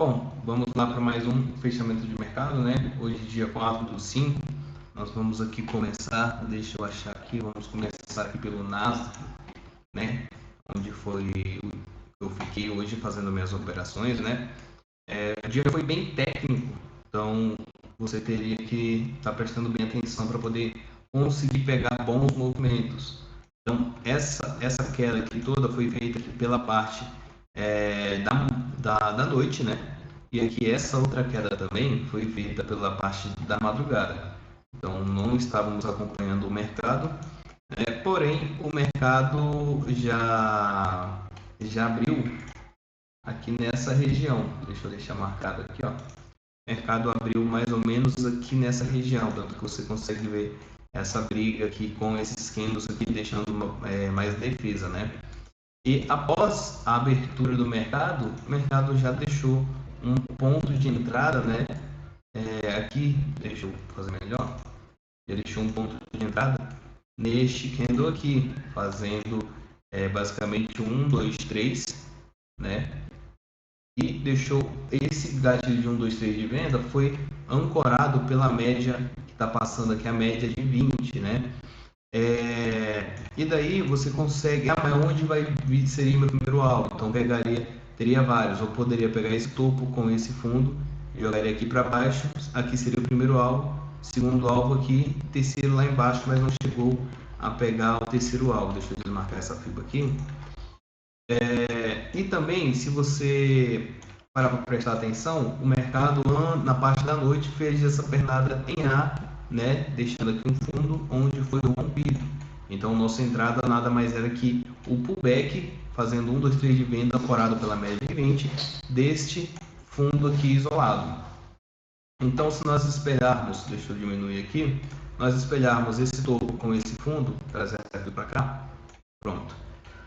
Bom, vamos lá para mais um fechamento de mercado, né? Hoje, dia 4/5, nós vamos aqui começar, deixa eu achar aqui, vamos começar aqui pelo Nasdaq, né? Onde foi eu fiquei hoje fazendo minhas operações, né? O dia foi bem técnico, então você teria que estar prestando bem atenção para poder conseguir pegar bons movimentos. Então, essa queda aqui toda foi feita aqui pela parte da noite, né? E aqui essa outra queda também foi feita pela parte da madrugada. Então, não estávamos acompanhando o mercado, porém, o mercado já abriu aqui nessa região. Deixa eu deixar marcado aqui, ó. O mercado abriu mais ou menos aqui nessa região, tanto que você consegue ver essa briga aqui com esses candles aqui, deixando mais defesa, né? E após a abertura do mercado, o mercado já deixou um ponto de entrada, né? Aqui, deixa eu fazer melhor. Já deixou um ponto de entrada neste candle aqui, fazendo basicamente 1, 2, 3, né? E deixou esse gatilho de 1, 2, 3 de venda foi ancorado pela média que está passando aqui, a média de 20, né? E daí você consegue, mas onde vai vir, seria meu primeiro alvo? Então teria vários, ou poderia pegar esse topo com esse fundo, jogaria aqui para baixo, aqui seria o primeiro alvo, segundo alvo aqui, terceiro lá embaixo, mas não chegou a pegar o terceiro alvo. Deixa eu desmarcar essa fibra aqui. E também, se você parar para prestar atenção, o mercado na parte da noite fez essa pernada em A, né, deixando aqui um fundo onde foi rompido. Então, nossa entrada nada mais era que o pullback, fazendo 1, 2, 3 de venda, ancorado pela média de 20, deste fundo aqui isolado. Então, se nós espelharmos, deixa eu diminuir aqui, nós espelharmos esse topo com esse fundo, trazer para cá, pronto.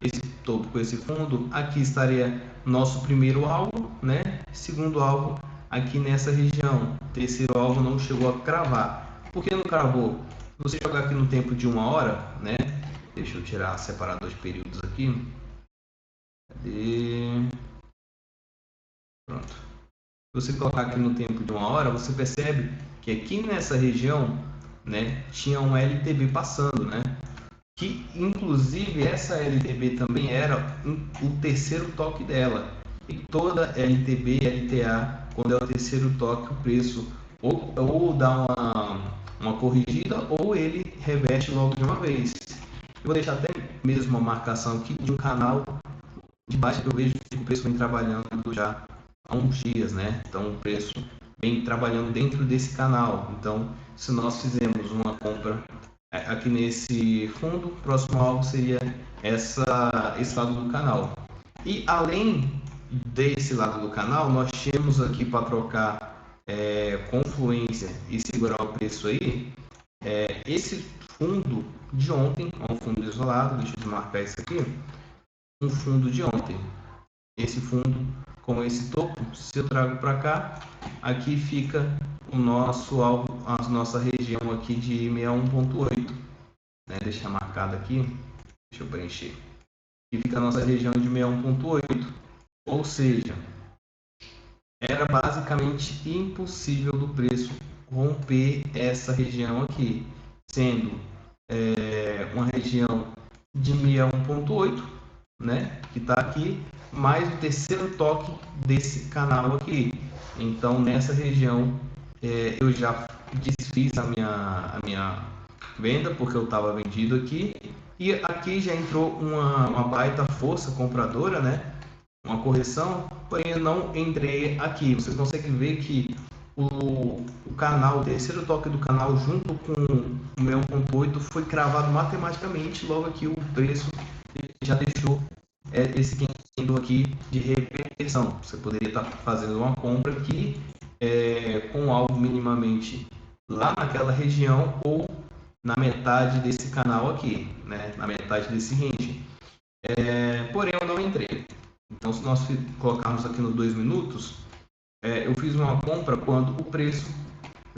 Esse topo com esse fundo, aqui estaria nosso primeiro alvo, né? Segundo alvo aqui nessa região. Terceiro alvo não chegou a cravar. Por que não cravou? Se você jogar aqui no tempo de 1 hora, né? Deixa eu tirar separador de períodos aqui. Cadê? Pronto. Se você colocar aqui no tempo de 1 hora, você percebe que aqui nessa região, né, tinha um LTB passando, né? Que inclusive essa LTB também era o terceiro toque dela. E toda LTB e LTA, quando é o terceiro toque, o preço ou dá uma corrigida ou ele reverte logo de uma vez. Eu vou deixar até mesmo uma marcação aqui de um canal de baixa que eu vejo que o preço vem trabalhando já há uns dias, né? Então o preço vem trabalhando dentro desse canal. Então, se nós fizermos uma compra aqui nesse fundo, o próximo alvo seria esse lado do canal. E além desse lado do canal, nós temos aqui para trocar confluência e segurar o preço aí, esse fundo de ontem, um fundo isolado, deixa eu desmarcar isso aqui, um fundo de ontem. Esse fundo com esse topo, se eu trago para cá, aqui fica o nosso alvo, a nossa região aqui de 61.8, né? Deixa marcado aqui, deixa eu preencher. E fica a nossa região de 61.8, ou seja, era basicamente impossível do preço romper essa região aqui, sendo uma região de 61.8, né, que está aqui, mais o terceiro toque desse canal aqui. Então, nessa região, eu já desfiz a minha venda, porque eu estava vendido aqui, e aqui já entrou uma baita força compradora, né, uma correção, porém eu não entrei aqui. Vocês conseguem ver que o canal, o terceiro toque do canal junto com o meu 1.8 foi cravado matematicamente, logo aqui o preço já deixou esse candle aqui de reversão. Você poderia estar fazendo uma compra aqui com algo minimamente lá naquela região ou na metade desse canal aqui, né? Na metade desse range. Porém, eu não entrei. Então, se nós colocarmos aqui nos 2 minutos, eu fiz uma compra quando o preço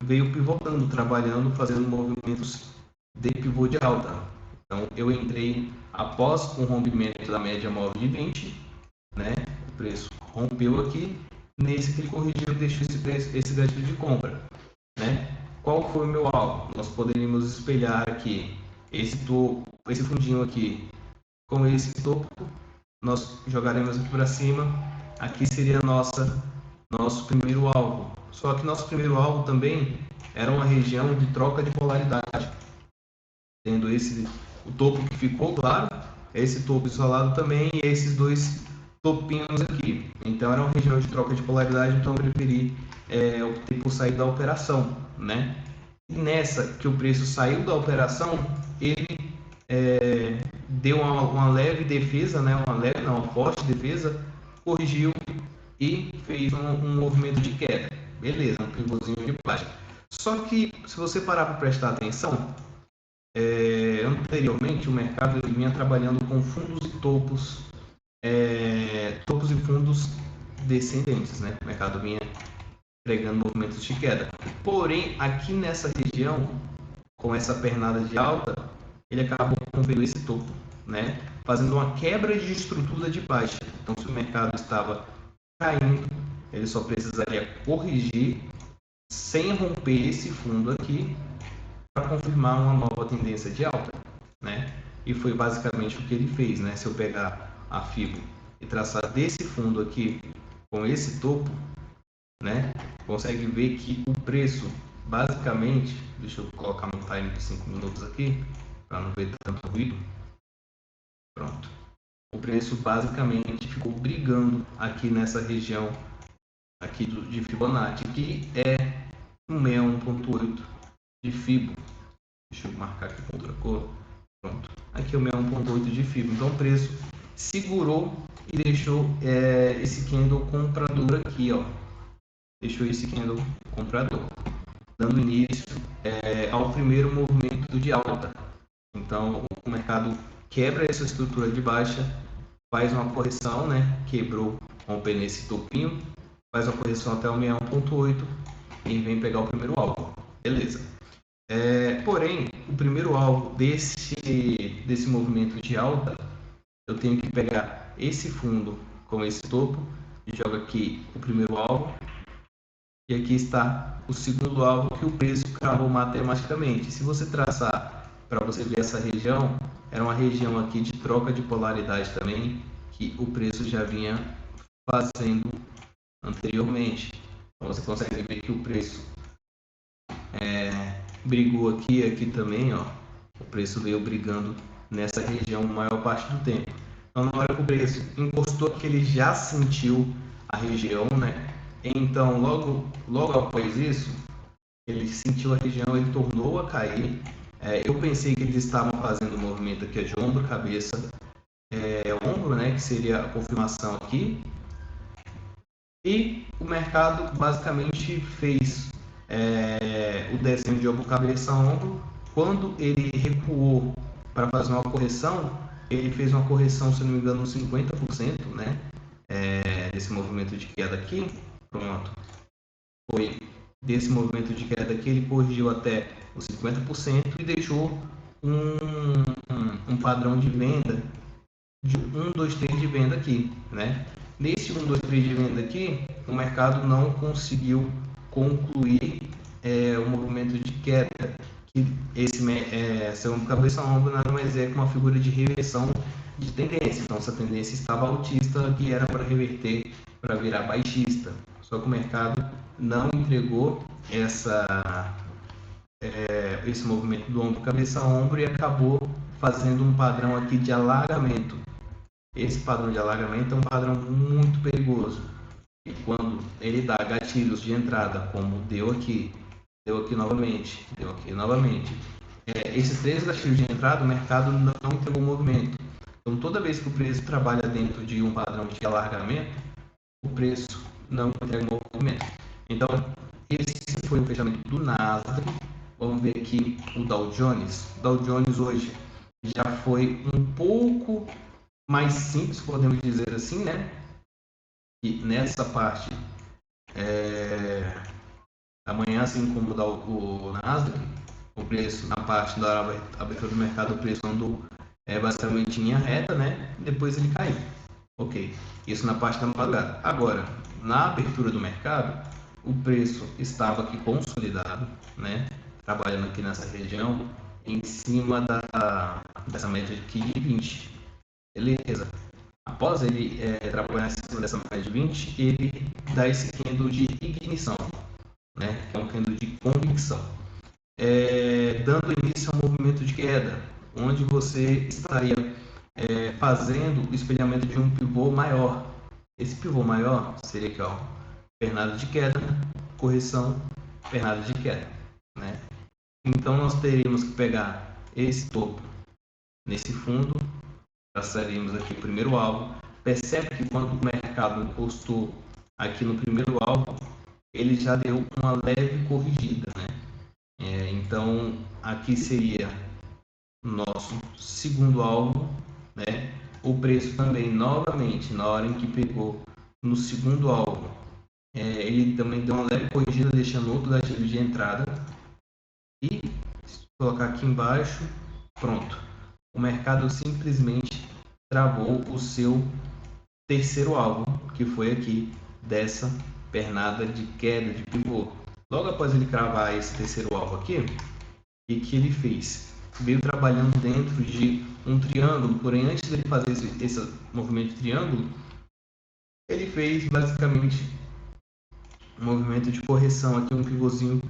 veio pivotando, trabalhando, fazendo movimentos de pivô de alta. Então, eu entrei após o rompimento da média móvel de 20, né? O preço rompeu aqui, nesse que ele corrigiu e deixou esse gatilho de compra, né? Qual foi o meu alvo? Nós poderíamos espelhar aqui esse fundinho aqui com esse topo, nós jogaremos aqui para cima, aqui seria nosso primeiro alvo. Só que nosso primeiro alvo também era uma região de troca de polaridade, tendo o topo que ficou claro, esse topo isolado também e esses dois topinhos aqui. Então era uma região de troca de polaridade, então eu preferi optei por sair da operação, né? E nessa que o preço saiu da operação, ele deu uma leve defesa, né? Uma forte defesa, corrigiu e fez um movimento de queda. Beleza, um pivôzinho de baixa. Só que se você parar para prestar atenção, anteriormente o mercado vinha trabalhando com fundos e topos e fundos descendentes, né? O mercado vinha pregando movimentos de queda. Porém, aqui nessa região, com essa pernada de alta, ele acabou rompendo esse topo, né? Fazendo uma quebra de estrutura de baixa. Então, se o mercado estava caindo, ele só precisaria corrigir sem romper esse fundo aqui para confirmar uma nova tendência de alta, né? E foi basicamente o que ele fez, né? Se eu pegar a Fibo e traçar desse fundo aqui com esse topo, né? Consegue ver que o preço basicamente, deixa eu colocar no time de 5 minutos aqui para não ver tanto ruído. Pronto. O preço basicamente ficou brigando aqui nessa região aqui de Fibonacci, que é 61.8 de Fibo. Deixa eu marcar aqui com outra cor. Pronto. Aqui é o 61.8 de Fibo. Então o preço segurou e deixou esse candle comprador aqui, ó. Deixou esse candle comprador, dando início ao primeiro movimento de alta. Então o mercado quebra essa estrutura de baixa, faz uma correção, né? Quebrou, rompendo esse topinho, faz uma correção até o 61.8 e vem pegar o primeiro alvo. Beleza. Porém, o primeiro alvo desse movimento de alta, eu tenho que pegar esse fundo com esse topo e jogo aqui o primeiro alvo. E aqui está o segundo alvo que o preço cravou matematicamente. Se você traçar para você ver essa região, era uma região aqui de troca de polaridade também, que o preço já vinha fazendo anteriormente. Então você consegue ver que o preço brigou aqui também, ó. O preço veio brigando nessa região a maior parte do tempo. Então na hora que o preço encostou que ele já sentiu a região, né? Então logo após isso, ele sentiu a região, ele tornou a cair. Eu pensei que eles estavam fazendo um movimento aqui de ombro, cabeça, ombro, né? Que seria a confirmação aqui. E o mercado basicamente fez o desenho de ombro, cabeça, ombro. Quando ele recuou para fazer uma correção, ele fez uma correção, se não me engano, 50%, né? Desse movimento de queda aqui. Pronto. Foi desse movimento de queda aqui, ele corrigiu até os 50% e deixou um padrão de venda de 1, 2, 3 de venda aqui, né? Nesse 1, 2, 3 de venda aqui, o mercado não conseguiu concluir o movimento de queda, que esse ombro, cabeça, ombro nada mais é que uma figura de reversão de tendência. Então essa tendência estava altista, que era para reverter para virar baixista. Só que o mercado não entregou esse movimento do ombro, cabeça, ombro e acabou fazendo um padrão aqui de alargamento. Esse padrão de alargamento é um padrão muito perigoso. E quando ele dá gatilhos de entrada, como deu aqui novamente, esses 3 gatilhos de entrada, o mercado não entregou o movimento. Então, toda vez que o preço trabalha dentro de um padrão de alargamento, o preço não entrega o movimento. Então, esse foi o fechamento do Nasdaq. Vamos ver aqui o Dow Jones. O Dow Jones hoje já foi um pouco mais simples, podemos dizer assim, né? E nessa parte, amanhã, assim como o Nasdaq, o preço na parte da abertura do mercado, o preço andou basicamente em linha reta, né? Depois ele caiu. Ok, isso na parte da madrugada. Agora, na abertura do mercado, o preço estava aqui consolidado, né? Trabalhando aqui nessa região, em cima dessa média aqui de 20. Beleza. Após ele trabalhar em cima dessa média de 20, ele dá esse candle de ignição, né? Que é um candle de convicção. Dando início a um movimento de queda, onde você estaria fazendo o espelhamento de um pivô maior. Esse pivô maior seria aqui, ó, pernada de queda, correção, pernada de queda, né? Então nós teríamos que pegar esse topo nesse fundo, traçaríamos aqui o primeiro alvo. Percebe que quando o mercado encostou aqui no primeiro alvo, ele já deu uma leve corrigida, né? Então aqui seria nosso segundo alvo, né? O preço também, novamente, na hora em que pegou no segundo alvo, ele também deu uma leve corrigida, deixando outro gatilho de entrada. E se colocar aqui embaixo, pronto. O mercado simplesmente travou o seu terceiro alvo, que foi aqui dessa pernada de queda de pivô. Logo após ele cravar esse terceiro alvo aqui, o que ele fez? Veio trabalhando dentro de um triângulo, porém antes dele fazer esse movimento de triângulo, ele fez basicamente um movimento de correção aqui, um pivôzinho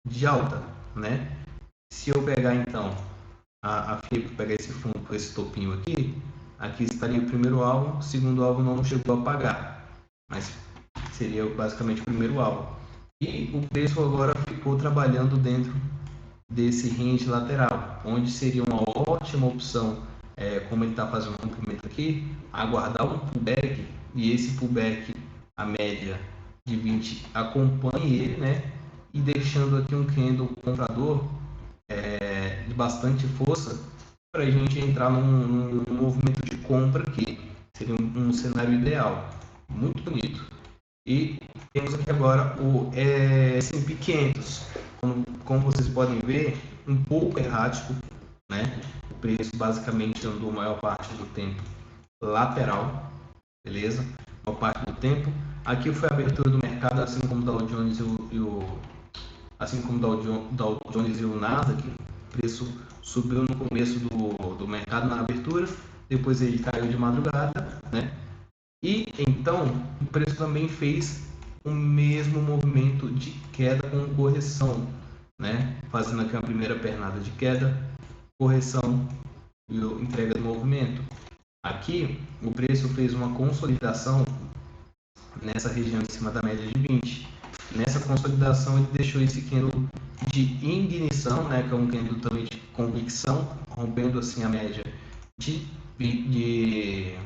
de alta, né? Se eu pegar então a FIP, pegar esse fundo com esse topinho aqui, aqui estaria o primeiro alvo, o segundo alvo não chegou a pagar, mas seria basicamente o primeiro alvo. E o preço agora ficou trabalhando dentro desse range lateral, onde seria uma ótima opção, como ele está fazendo um rompimento aqui, aguardar um pullback, e esse pullback, a média de 20, acompanhe ele, né? E deixando aqui um candle comprador de bastante força para a gente entrar num movimento de compra aqui. Seria um cenário ideal, muito bonito. E temos aqui agora o S&P 500, como vocês podem ver, um pouco errático, né? O preço basicamente andou a maior parte do tempo lateral, beleza? A maior parte do tempo. Aqui foi a abertura do mercado, assim como o Dow Jones assim como o Dow Jones e o Nasdaq. O preço subiu no começo do mercado na abertura, depois ele caiu de madrugada, né? E então o preço também fez o mesmo movimento de queda com correção, né? Fazendo aqui a primeira pernada de queda, correção e entrega do movimento. Aqui o preço fez uma consolidação nessa região em cima da média de 20. Nessa consolidação ele deixou esse candle de ignição, né? Que é um candle também de convicção, rompendo assim a média de 20.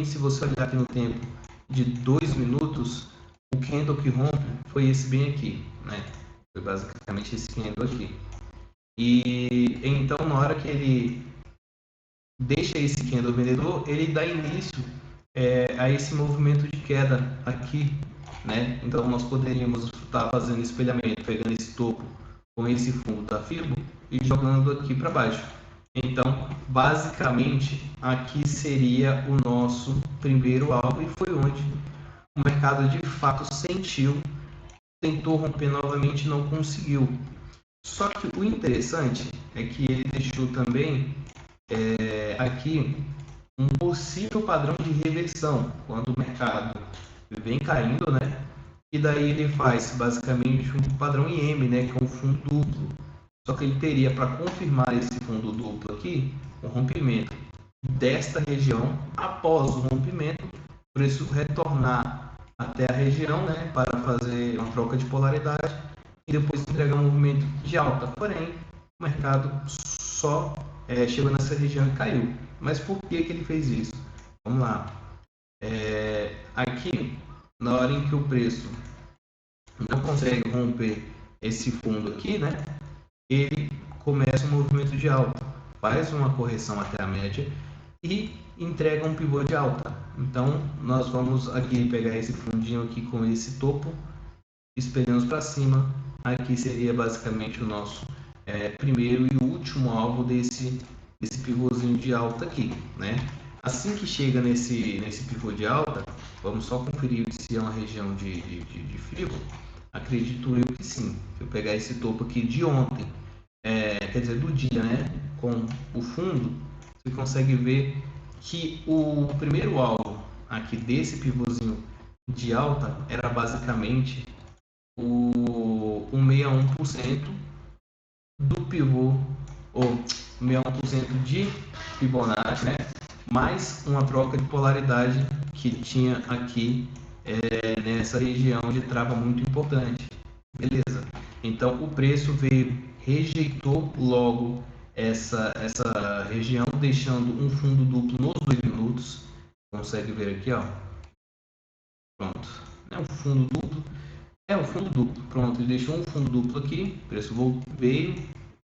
Se você olhar aqui no tempo de 2 minutos, o candle que rompe foi esse bem aqui, né? Foi basicamente esse candle aqui. E então, na hora que ele deixa esse candle vendedor, ele dá início a esse movimento de queda aqui, né? Então, nós poderíamos estar fazendo espelhamento, pegando esse topo com esse fundo da Fibo e jogando aqui para baixo. Então, basicamente, aqui seria o nosso primeiro alvo e foi onde o mercado de fato sentiu, tentou romper novamente e não conseguiu. Só que o interessante é que ele deixou também aqui um possível padrão de reversão, quando o mercado vem caindo, né? E daí ele faz basicamente um padrão IM, né? Que é um fundo duplo. Só que ele teria para confirmar esse fundo duplo aqui, o rompimento desta região, após o rompimento, o preço retornar até a região, né, para fazer uma troca de polaridade e depois entregar um movimento de alta. Porém, o mercado só chegou nessa região e caiu. Mas por que ele fez isso? Vamos lá. Aqui, na hora em que o preço não consegue romper esse fundo aqui, né, ele começa um movimento de alta, faz uma correção até a média e entrega um pivô de alta. Então, nós vamos aqui pegar esse fundinho aqui com esse topo, espelhamos para cima. Aqui seria basicamente o nosso primeiro e último alvo desse pivôzinho de alta aqui, né? Assim que chega nesse pivô de alta, vamos só conferir se é uma região de fibra. Acredito eu que sim. Se eu pegar esse topo aqui de ontem, quer dizer, do dia, né, com o fundo, você consegue ver que o primeiro alvo aqui desse pivôzinho de alta era basicamente o 61% do pivô, ou 61% de Fibonacci, né? Mais uma troca de polaridade que tinha aqui nessa região de trava muito importante. Beleza. Então o preço veio, rejeitou logo essa região, deixando um fundo duplo nos 2 minutos. Consegue ver aqui, ó. Pronto. É um fundo duplo. É um fundo duplo. Pronto, ele deixou um fundo duplo aqui. O preço veio,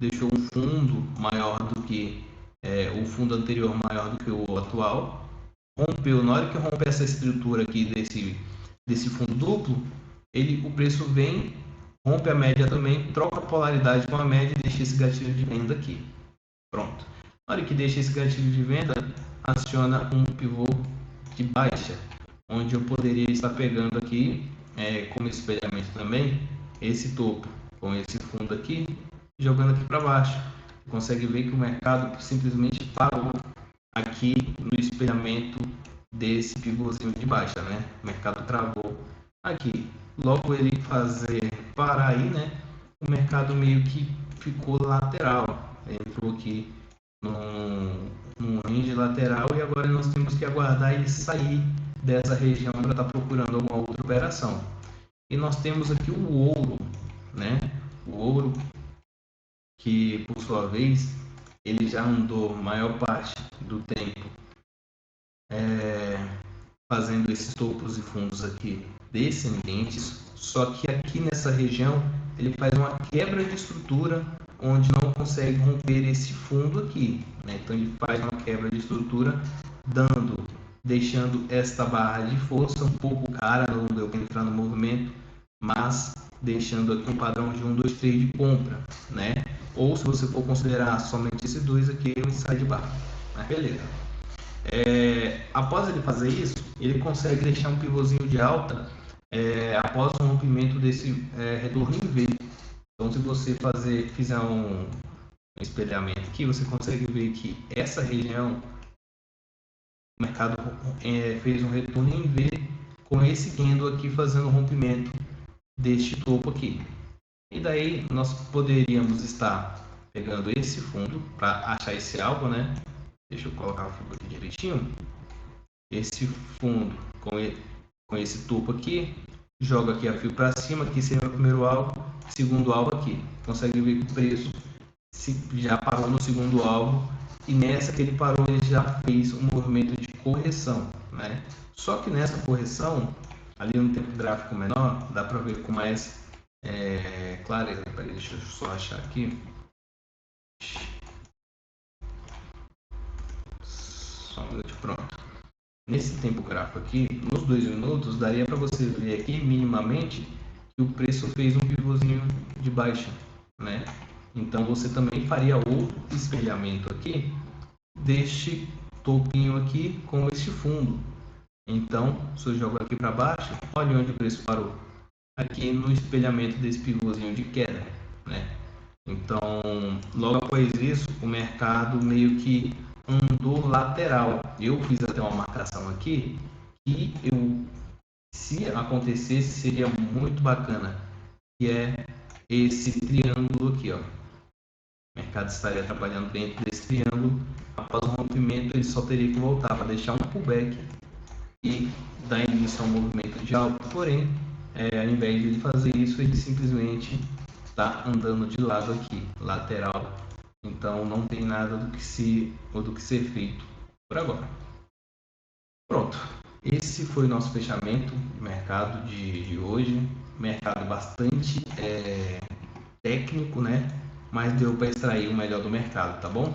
deixou um fundo maior do que o fundo anterior, maior do que o atual. Rompeu, na hora que romper essa estrutura aqui desse fundo duplo, o preço vem, rompe a média também, troca a polaridade com a média e deixa esse gatilho de venda aqui. Pronto. Na hora que deixa esse gatilho de venda, aciona um pivô de baixa, onde eu poderia estar pegando aqui, como espelhamento também, esse topo com esse fundo aqui, jogando aqui para baixo. Você consegue ver que o mercado simplesmente parou aqui no espelhamento desse pivôzinho de baixa, né? O mercado travou aqui. Logo ele fazer parar aí, né? O mercado meio que ficou lateral, entrou aqui num range lateral e agora nós temos que aguardar ele sair dessa região para estar procurando alguma outra operação. E nós temos aqui o ouro, né? O ouro que por sua vez ele já andou maior parte do tempo fazendo esses topos e fundos aqui descendentes, só que aqui nessa região ele faz uma quebra de estrutura onde não consegue romper esse fundo aqui, né? Então ele faz uma quebra de estrutura deixando esta barra de força um pouco cara, não deu para entrar no movimento, mas deixando aqui um padrão de 1, 2, 3 de compra, né? Ou se você for considerar somente esses dois aqui, ele sai de barra, mas beleza. Após ele fazer isso, ele consegue deixar um pivôzinho de alta após o rompimento desse retorno em V. Então, se você fizer um espelhamento aqui, você consegue ver que essa região, o mercado fez um retorno em V com esse candle aqui fazendo o rompimento deste topo aqui. E daí nós poderíamos estar pegando esse fundo para achar esse alvo, né? Deixa eu colocar o fundo aqui direitinho. Esse fundo com esse topo aqui, joga aqui a fio para cima, aqui seria o primeiro alvo, segundo alvo aqui. Consegue ver que o preço já parou no segundo alvo e nessa que ele parou ele já fez um movimento de correção, né? Só que nessa correção, ali no tempo gráfico menor, dá para ver com mais clareza. Deixa eu só achar aqui. Só um minuto, pronto. Nesse tempo gráfico aqui, nos 2 minutos, daria para você ver aqui minimamente que o preço fez um pivôzinho de baixa, né? Então você também faria outro espelhamento aqui deste topinho aqui com este fundo. Então, se eu jogo aqui para baixo, olha onde o preço parou. Aqui no espelhamento desse pivôzinho de queda, né? Então, logo após isso, o mercado meio que andou lateral. Eu fiz até uma marcação aqui e se acontecesse, seria muito bacana, que é esse triângulo aqui, ó. O mercado estaria trabalhando dentro desse triângulo. Após o rompimento, ele só teria que voltar para deixar um pullback e dar início ao movimento de alta. Porém, ao invés de ele fazer isso, ele simplesmente está andando de lado aqui, lateral. Então não tem nada do que ser feito por agora. Pronto. Esse foi o nosso fechamento de mercado de hoje. Mercado bastante técnico, né? Mas deu para extrair o melhor do mercado, tá bom?